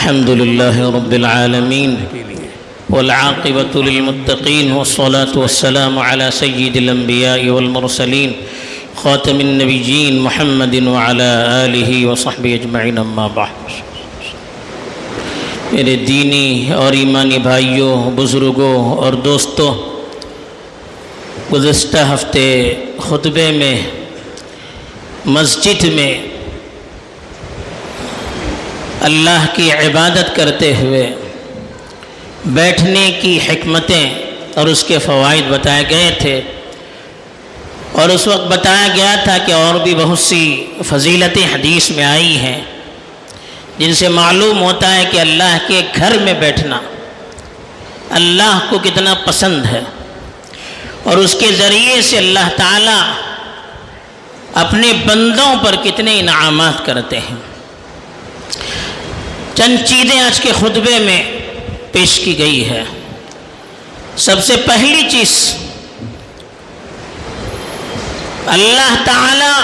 الحمد لله رب العالمين والعاقبة للمتقين والصلاة والسلام على سيد الأنبياء والمرسلين خاتم النبيين محمد وعلى آله وصحبه أجمعين اما بعد۔ میرے دینی اور ایمانی بھائیوں، بزرگوں اور دوستوں، گزشتہ ہفتے خطبے میں مسجد میں اللہ کی عبادت کرتے ہوئے بیٹھنے کی حکمتیں اور اس کے فوائد بتائے گئے تھے، اور اس وقت بتایا گیا تھا کہ اور بھی بہت سی فضیلتیں حدیث میں آئی ہیں جن سے معلوم ہوتا ہے کہ اللہ کے گھر میں بیٹھنا اللہ کو کتنا پسند ہے، اور اس کے ذریعے سے اللہ تعالیٰ اپنے بندوں پر کتنے انعامات کرتے ہیں۔ چند چیزیں آج کے خطبے میں پیش کی گئی ہے۔ سب سے پہلی چیز، اللہ تعالیٰ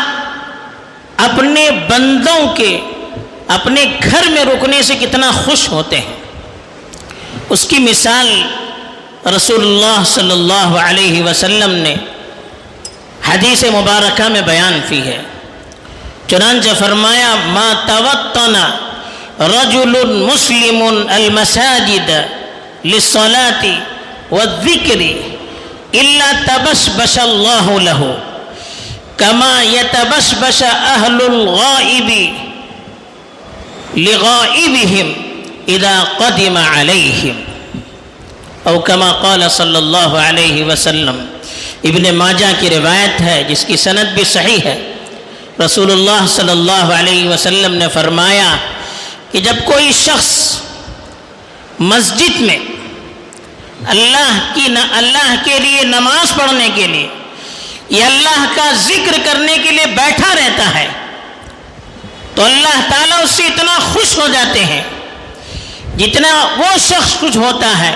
اپنے بندوں کے اپنے گھر میں رکنے سے کتنا خوش ہوتے ہیں، اس کی مثال رسول اللہ صلی اللہ علیہ وسلم نے حدیث مبارکہ میں بیان کی ہے۔ چنانچہ فرمایا ما توطن رجل مسلم المساجد للصلاة والذکر الا تبشبش اللہ له كما يتبشبش اہل الغائب لغائبهم اذا قدم علیہم، او کما قال صلی اللہ علیہ وسلم۔ ابن ماجہ کی روایت ہے جس کی سند بھی صحیح ہے۔ رسول اللہ صلی اللہ علیہ وسلم نے فرمایا کہ جب کوئی شخص مسجد میں اللہ کے لیے نماز پڑھنے کے لیے یا اللہ کا ذکر کرنے کے لیے بیٹھا رہتا ہے تو اللہ تعالیٰ اس سے اتنا خوش ہو جاتے ہیں جتنا وہ شخص خوش ہوتا ہے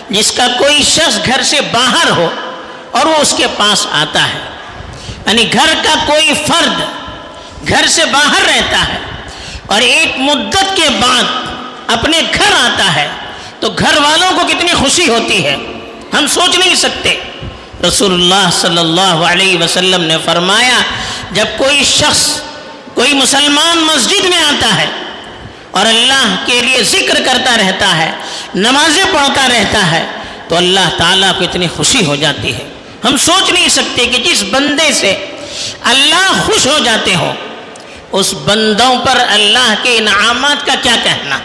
جس کا کوئی شخص گھر سے باہر ہو اور وہ اس کے پاس آتا ہے۔ یعنی گھر کا کوئی فرد گھر سے باہر رہتا ہے اور ایک مدت کے بعد اپنے گھر آتا ہے تو گھر والوں کو کتنی خوشی ہوتی ہے، ہم سوچ نہیں سکتے۔ رسول اللہ صلی اللہ علیہ وسلم نے فرمایا جب کوئی شخص، کوئی مسلمان مسجد میں آتا ہے اور اللہ کے لیے ذکر کرتا رہتا ہے، نمازیں پڑھتا رہتا ہے تو اللہ تعالیٰ کو اتنی خوشی ہو جاتی ہے۔ ہم سوچ نہیں سکتے کہ جس بندے سے اللہ خوش ہو جاتے ہوں اس بندوں پر اللہ کے انعامات کا کیا کہنا۔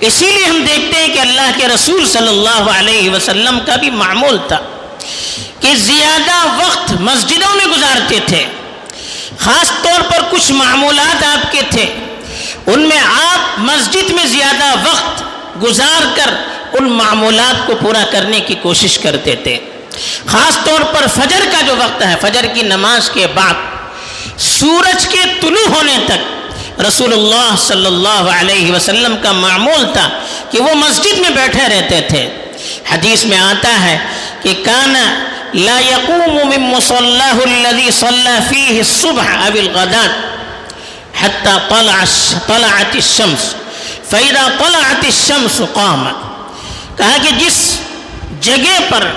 اسی لیے ہم دیکھتے ہیں کہ اللہ کے رسول صلی اللہ علیہ وسلم کا بھی معمول تھا کہ زیادہ وقت مسجدوں میں گزارتے تھے۔ خاص طور پر کچھ معمولات آپ کے تھے، ان میں آپ مسجد میں زیادہ وقت گزار کر ان معمولات کو پورا کرنے کی کوشش کرتے تھے۔ خاص طور پر فجر کا جو وقت ہے، فجر کی نماز کے بعد سورج کے طلوع ہونے تک رسول اللہ صلی اللہ علیہ وسلم کا معمول تھا کہ وہ مسجد میں بیٹھے رہتے تھے۔ حدیث میں آتا ہے کہ کان لا يقوم من مصلاه الذي صلى فيه الصبح او الغداة حتى طلعت الشمس فاذا طلعت الشمس قام۔ کہا کہ جس جگہ پر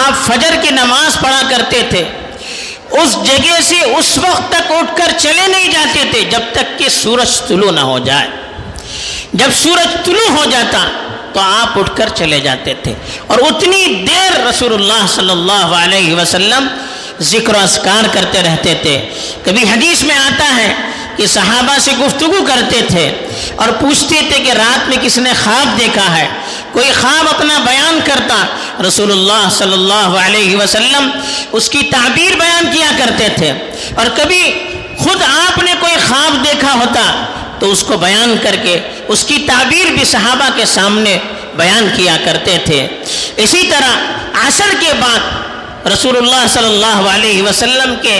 آپ فجر کی نماز پڑھا کرتے تھے اس جگہ سے اس وقت تک اٹھ کر چلے نہیں جاتے تھے جب تک کہ سورج طلوع نہ ہو جائے۔ جب سورج طلوع ہو جاتا تو آپ اٹھ کر چلے جاتے تھے، اور اتنی دیر رسول اللہ صلی اللہ علیہ وسلم ذکر و اذکار کرتے رہتے تھے۔ کبھی حدیث میں آتا ہے کہ صحابہ سے گفتگو کرتے تھے اور پوچھتے تھے کہ رات میں کس نے خواب دیکھا ہے، کوئی خواب اپنا بیان کرتا، رسول اللہ صلی اللہ علیہ وسلم اس کی تعبیر بیان کیا کرتے تھے، اور کبھی خود آپ نے کوئی خواب دیکھا ہوتا تو اس کو بیان کر کے اس کی تعبیر بھی صحابہ کے سامنے بیان کیا کرتے تھے۔ اسی طرح عصر کے بعد رسول اللہ صلی اللہ علیہ وسلم کے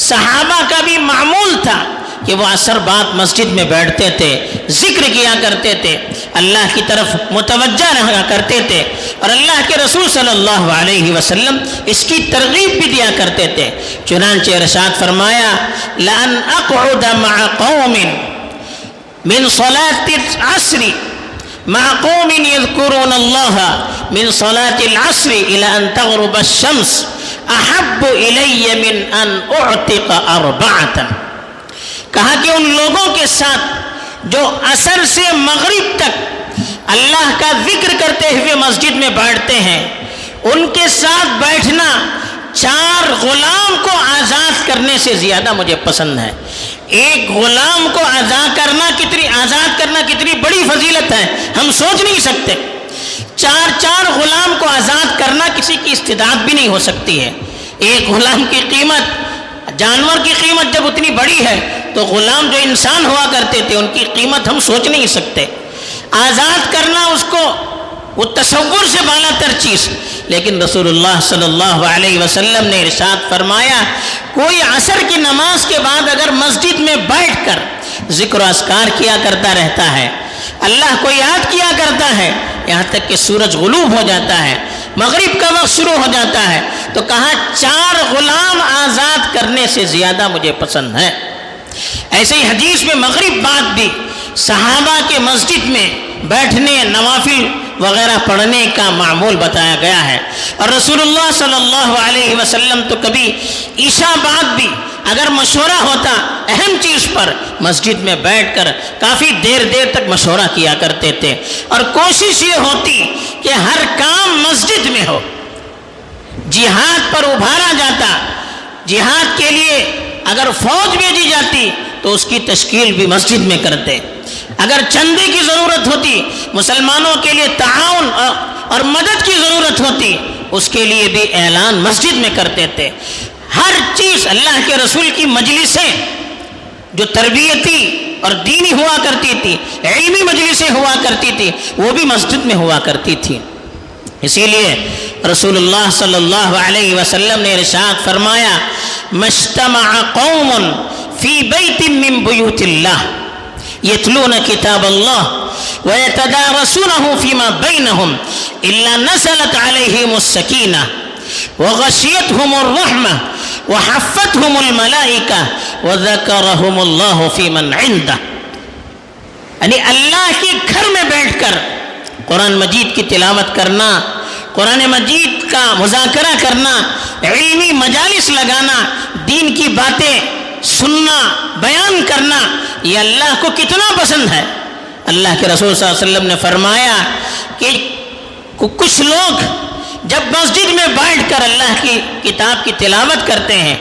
صحابہ کا بھی معمول تھا کہ وہ عصر بعد مسجد میں بیٹھتے تھے، ذکر کیا کرتے تھے، اللہ کی طرف متوجہ رہا کرتے تھے، اور اللہ کے رسول صلی اللہ علیہ وسلم اس کی ترغیب بھی دیا کرتے تھے۔ چنانچہ ارشاد فرمایا لَأَنْ أَقْعُدَ مَعَ قَوْمٍ من صلاة العصر مع قوم يذكرون الله من صلاة العصر إلى أن تغرب الشمس أحب إلي من أن أعتق 4. کہا کہ ان لوگوں کے ساتھ جو عصر سے مغرب تک اللہ کا ذکر کرتے ہوئے مسجد میں بیٹھتے ہیں، ان کے ساتھ بیٹھنا 4 غلام کو آزاد کرنے سے زیادہ مجھے پسند ہے. ایک غلام کو آزاد کرنا کتنی بڑی فضیلت ہے، ہم سوچ نہیں سکتے. 4 غلام کو آزاد کرنا کسی کی استطاعت بھی نہیں ہو سکتی ہے. ایک غلام کی قیمت، جانور کی قیمت جب اتنی بڑی ہے تو غلام جو انسان ہوا کرتے تھے ان کی قیمت ہم سوچ نہیں سکتے. آزاد کرنا اس کو وہ تصور سے بالا تر چیز. لیکن رسول اللہ صلی اللہ علیہ وسلم نے ارشاد فرمایا، کوئی عصر کی نماز کے بعد اگر مسجد میں بیٹھ کر ذکر و اذکار کیا کرتا رہتا ہے، اللہ کو یاد کیا کرتا ہے یہاں تک کہ سورج غروب ہو جاتا ہے، مغرب کا وقت شروع ہو جاتا ہے، تو کہا 4 غلام آزاد کرنے سے زیادہ مجھے پسند ہے. ایسے ہی حدیث میں مغرب بعد بھی صحابہ کے مسجد میں بیٹھنے، نوافل وغیرہ پڑھنے کا معمول بتایا گیا ہے. اور رسول اللہ صلی اللہ علیہ وسلم تو کبھی عشاء بعد بھی اگر مشورہ ہوتا اہم چیز پر مسجد میں بیٹھ کر کافی دیر تک مشورہ کیا کرتے تھے. اور کوشش یہ ہوتی کہ ہر کام مسجد میں ہو. جہاد پر ابھارا جاتا، جہاد کے لیے اگر فوج بھیجی جاتی تو اس کی تشکیل بھی مسجد میں کرتے. اگر چندے کی ضرورت ہوتی، مسلمانوں کے لیے تعاون اور مدد کی ضرورت ہوتی، اس کے لیے بھی اعلان مسجد میں کرتے تھے. ہر چیز اللہ کے رسول کی مجلسیں جو تربیتی اور دینی ہوا کرتی تھی، علمی مجلسیں ہوا کرتی تھی، وہ بھی مسجد میں ہوا کرتی تھی. اسی لیے رسول اللہ صلی اللہ علیہ وسلم نے ارشاد فرمایا، مجتمع قوم فی بیت من بیوت اللہ یتلون کتاب اللہ ویتدارسونہ فیما بینہم الا نزلت علیہم السکینہ وغشیتہم الرحمہ وحفتہم الملائکہ وذکرہم اللہ فی من عندہ. یعنی اللہ کے گھر میں بیٹھ کر قرآن مجید کی تلاوت کرنا، قرآن مجید کا مذاکرہ کرنا، علمی مجالس لگانا، دین کی باتیں سننا، بیان کرنا، یہ اللہ کو کتنا پسند ہے. اللہ کے رسول صلی اللہ علیہ وسلم نے فرمایا کہ کچھ لوگ جب مسجد میں بیٹھ کر اللہ کی کتاب کی تلاوت کرتے ہیں،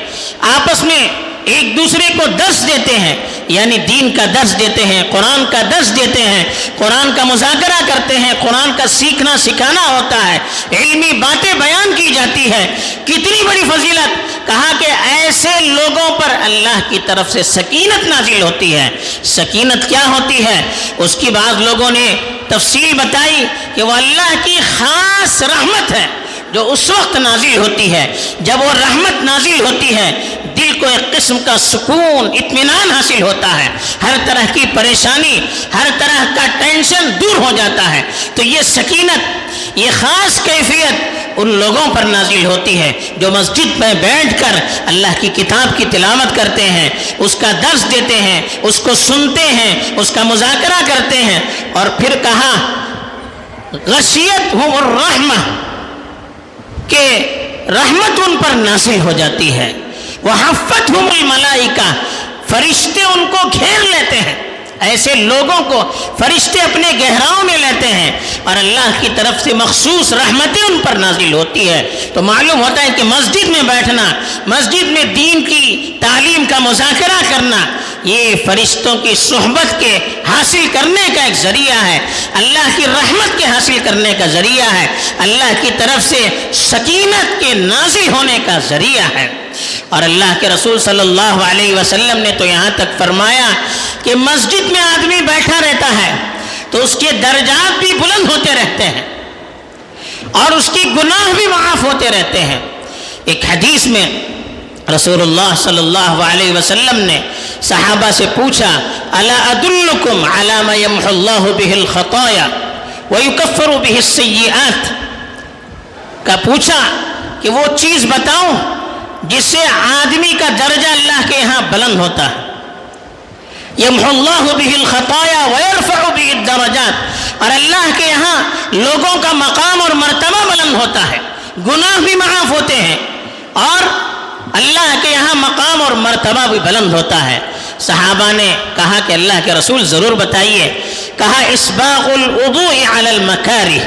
آپس میں ایک دوسرے کو درس دیتے ہیں، یعنی دین کا درس دیتے ہیں، قرآن کا درس دیتے ہیں، قرآن کا مذاکرہ کرتے ہیں، قرآن کا سیکھنا سکھانا ہوتا ہے، علمی باتیں بیان کی جاتی ہے. کتنی بڑی فضیلت. کہا کہ ایسے لوگوں پر اللہ کی طرف سے سکینت نازل ہوتی ہے. سکینت کیا ہوتی ہے اس کی بعض لوگوں نے تفصیل بتائی کہ وہ اللہ کی خاص رحمت ہے جو اس وقت نازل ہوتی ہے جب وہ رحمت نازل ہوتی ہے، دل کو ایک قسم کا سکون، اطمینان حاصل ہوتا ہے، ہر طرح کی پریشانی، ہر طرح کا ٹینشن دور ہو جاتا ہے. تو یہ سکینت، یہ خاص کیفیت ان لوگوں پر نازل ہوتی ہے جو مسجد میں بیٹھ کر اللہ کی کتاب کی تلاوت کرتے ہیں، اس کا درس دیتے ہیں، اس کو سنتے ہیں، اس کا مذاکرہ کرتے ہیں. اور پھر کہا غشیتہم الرحمہ، کہ رحمت ان پر نازل ہو جاتی ہے. وحفتہم الملائکہ، فرشتے ان کو گھیر لیتے ہیں. ایسے لوگوں کو فرشتے اپنے گہراؤں میں لیتے ہیں اور اللہ کی طرف سے مخصوص رحمتیں ان پر نازل ہوتی ہے. تو معلوم ہوتا ہے کہ مسجد میں بیٹھنا، مسجد میں دین کی تعلیم کا مذاکرہ کرنا، یہ فرشتوں کی صحبت کے حاصل کرنے کا ایک ذریعہ ہے، اللہ کی رحمت کے حاصل کرنے کا ذریعہ ہے، اللہ کی طرف سے سکینت کے نازل ہونے کا ذریعہ ہے. اور اللہ کے رسول صلی اللہ علیہ وسلم نے تو یہاں تک فرمایا کہ مسجد میں آدمی بیٹھا رہتا ہے تو اس کے درجات بھی بلند ہوتے رہتے ہیں اور اس کی گناہ بھی معاف ہوتے رہتے ہیں. ایک حدیث میں رسول اللہ صلی اللہ علیہ وسلم نے صحابہ سے پوچھا، الا ادلکم علی ما یمحو اللہ بہ الخطایا ویکفر بہ السیئات، کا پوچھا کہ وہ چیز بتاؤں جس سے آدمی کا درجہ اللہ کے یہاں بلند ہوتا ہے. یمحو اللہ بہ الخطایا ویرفع بہ الدرجات، اور اللہ کے یہاں لوگوں کا مقام اور مرتبہ بلند ہوتا ہے، گناہ بھی معاف ہوتے ہیں اور اللہ کے یہاں مقام اور مرتبہ بھی بلند ہوتا ہے۔ صحابہ نے کہا کہ اللہ کے رسول ضرور بتائیے، کہا اسباغ الوضوء علی المکارہ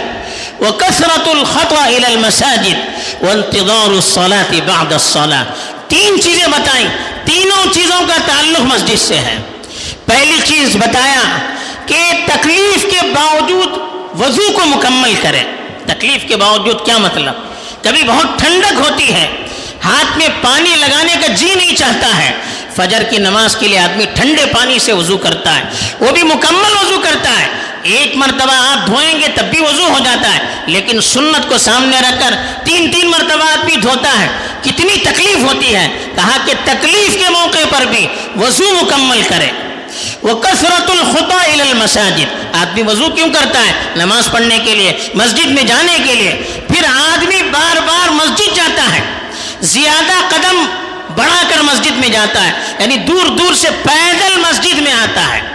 وکثرۃ الخطأ الی المساجد وانتظار الصلاة بعد الصلاة۔ تین چیزیں بتائیں، تینوں چیزوں کا تعلق مسجد سے ہے۔ پہلی چیز بتایا کہ تکلیف کے باوجود وضو کو مکمل کرے۔ تکلیف کے باوجود کیا مطلب؟ کبھی بہت ٹھنڈک ہوتی ہے، ہاتھ میں پانی لگانے کا جی نہیں چاہتا ہے، فجر کی نماز کے لیے آدمی ٹھنڈے پانی سے وضو کرتا ہے، وہ بھی مکمل وضو کرتا ہے، ایک مرتبہ آپ دھوئیں گے تب بھی وضو ہو جاتا ہے، لیکن سنت کو سامنے رکھ کر تین مرتبہ آدمی دھوتا ہے، کتنی تکلیف ہوتی ہے۔ کہا کہ تکلیف کے موقع پر بھی وضو مکمل کرے۔ وَكَثْرَةُ الْخُطَىٰ إِلَى الْمَسَاجِدِ، آدمی وضو کیوں کرتا ہے؟ نماز پڑھنے کے لیے، مسجد میں جانے کے لیے۔ پھر آدمی بار بار مسجد جاتا ہے، زیادہ قدم بڑھا کر مسجد میں جاتا ہے، یعنی دور دور سے پیدل مسجد میں آتا ہے۔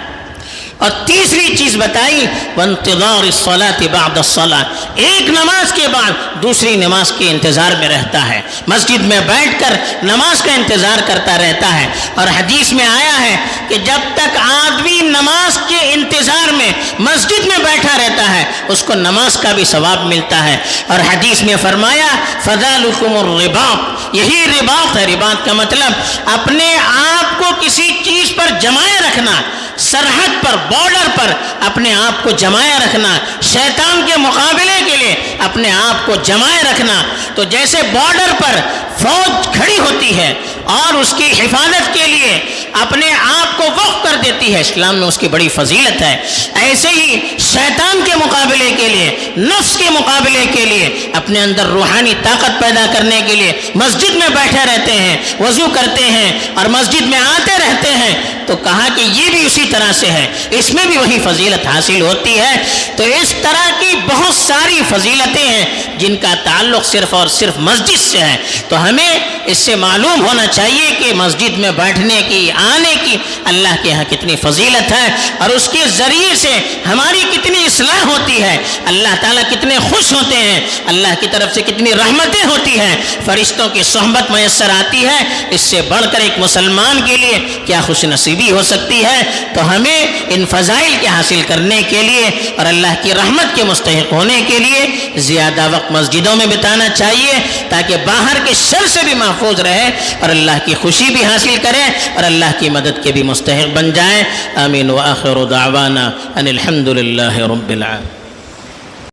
اور تیسری چیز بتائی وانتظار الصلاة بعد الصلاة، ایک نماز کے بعد دوسری نماز کے انتظار میں رہتا ہے، مسجد میں بیٹھ کر نماز کا انتظار کرتا رہتا ہے۔ اور حدیث میں آیا ہے کہ جب تک آدمی نماز کے انتظار میں مسجد میں بیٹھا رہتا ہے اس کو نماز کا بھی ثواب ملتا ہے۔ اور حدیث میں فرمایا فذلکم الرباط، یہی رباط ہے۔ رباط کا مطلب اپنے آپ کو کسی چیز پر جمائے رکھنا، سرحد پر، بارڈر پر اپنے آپ کو جمائے رکھنا، شیطان کے مقابلے کے لیے اپنے آپ کو جمائے رکھنا۔ تو جیسے بارڈر پر فوج کھڑی ہوتی ہے اور اس کی حفاظت کے لیے اپنے آپ کو وقف کر دیتی ہے، اسلام میں اس کی بڑی فضیلت ہے، ایسے ہی شیطان کے مقابلے کے لیے، نفس کے مقابلے کے لیے، اپنے اندر روحانی طاقت پیدا کرنے کے لیے مسجد میں بیٹھے رہتے ہیں، وضو کرتے ہیں اور مسجد میں آتے رہتے ہیں۔ تو کہا کہ یہ بھی اسی طرح سے ہے، اس میں بھی وہی فضیلت حاصل ہوتی ہے۔ تو اس طرح کی بہت ساری فضیلتیں ہیں جن کا تعلق صرف اور صرف مسجد سے ہے۔ تو ہمیں اس سے معلوم ہونا چاہیے کہ مسجد میں بیٹھنے کی، آنے کی اللہ کے ہاں کتنی فضیلت ہے اور اس کے ذریعے سے ہماری کتنی اصلاح ہوتی ہے، اللہ تعالیٰ کتنے خوش ہوتے ہیں، اللہ کی طرف سے کتنی رحمتیں ہوتی ہیں، فرشتوں کی صحبت میسر آتی ہے۔ اس سے بڑھ کر ایک مسلمان کے لیے کیا خوش نصیبی ہو سکتی ہے؟ تو ہمیں ان فضائل کے حاصل کرنے کے لیے اور اللہ کی رحمت کے مستحق ہونے کے لیے زیادہ وقت مسجدوں میں بتانا چاہیے تاکہ باہر کے شر سے بھی محفوظ رہے اور اللہ کی خوشی بھی حاصل کرے اور اللہ کی مدد کے بھی مستحق بن جائیں۔ آمین۔ وآخر دعوانا ان الحمد للہ رب العالمین۔